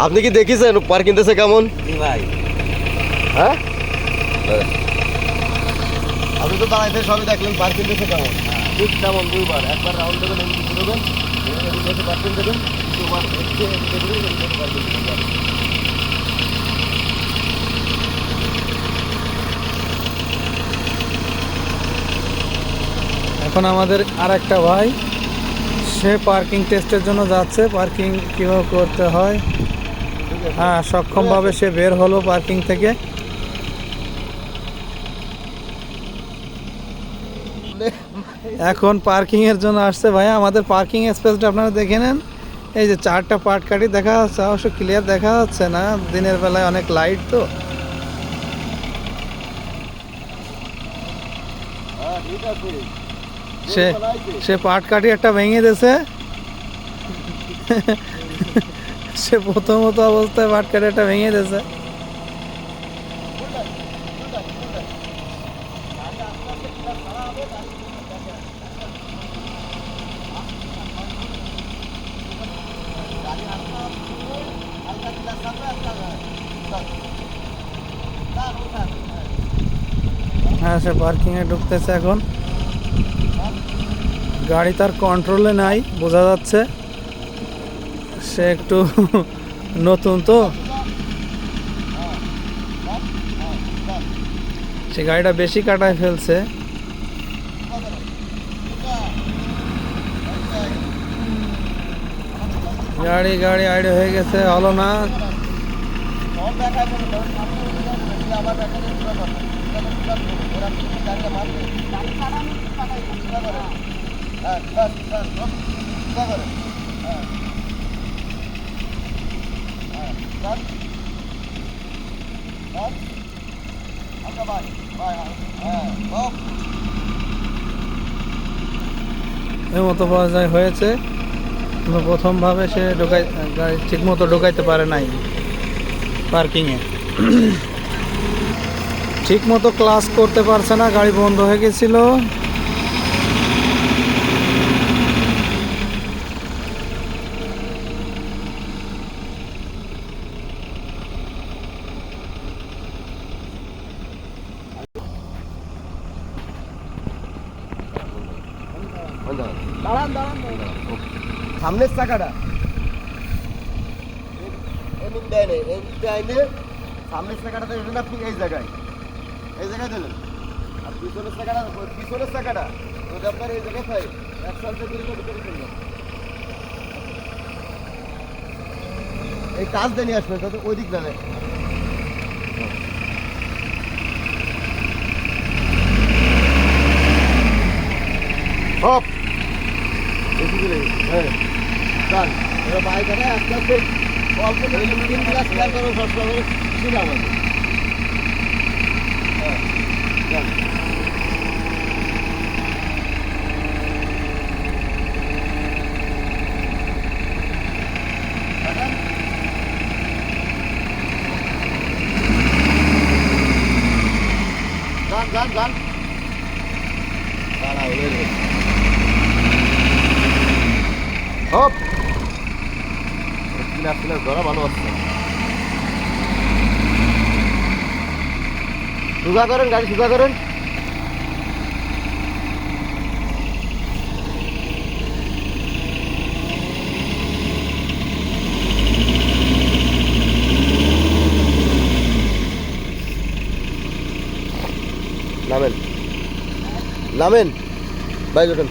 আপনি কি দেখেছেন পার্কিং দিতেছে কেমন? ভাই হ্যাঁ, আপনি তো দাঁড়াইতে সবই দেখলেন পার্কিং দিতেছে কেমন। ঠিক তেমন দুইবার, একবার রাউন্ড দেবেন, এদিকে দেবেন, এদিকে পার্কিং দেবেন, দুবার পার্কিং দেবেন। এখন আমাদের আর একটা ভাই, সে পার্কিং টেস্টের জন্য যাচ্ছে, পার্কিং কীভাবে করতে হয়। হ্যাঁ, সক্ষমভাবে সে বের হলো পার্কিং থেকে। এখন পার্কিংয়ের জন্য আসছে ভাই। আমাদের পার্কিং স্পেসটা আপনারা দেখে নেন। এই যে 4টা পার্ট কাটি দেখা যাচ্ছে, অবশ্য ক্লিয়ার দেখা যাচ্ছে না, দিনের বেলায় অনেক লাইট তো। সে সে পাট কাটি একটা ভেঙে দিয়েছে। সে প্রথমত অবস্থায় পাট কাটি একটা ভেঙে দিয়েছে। হ্যাঁ, সে পার্কিংয়ে ঢুকতেছে এখন। গাড়ি তার কন্ট্রোলে নাই, বোঝা যাচ্ছে। সে একটু নতুন তো, সে গাড়িটা বেশি কাটায় ফেলছে। গাড়ি আইডি হয়ে গেছে, হলো না। এই মতো পর্যায়ে হয়েছে। প্রথমভাবে সে গাড়ি ঠিক মতো ঢোকাইতে পারে নাই পার্কিংয়ে। ঠিক মতো ক্লাস করতে পারছে না, গাড়ি বন্ধ হয়ে গেছিল। সামনের চাকাটা সামনের চাকাটা দেখবেন আপনি এই জায়গায় দিলেন, আর পিছনের চাকাটা ওই আপনার এই জায়গায় পাই একসাথে এই কাজ দিয়ে নিয়ে আসবে, তাতে ওই দিক জানে। হপ হ্যাঁ, চল এবার বাইক আনে আস্তে আস্তে অল্প 3 গ্লাস ক্লিয়ার করো, সবসময় ছিল আমাদের। হ্যাঁ, গান দাঁড়াও হপ ধরা ভালো আসছে। সুগা করেন, গাড়ি সুগা করেন। নামেন বাইক ওঠেন।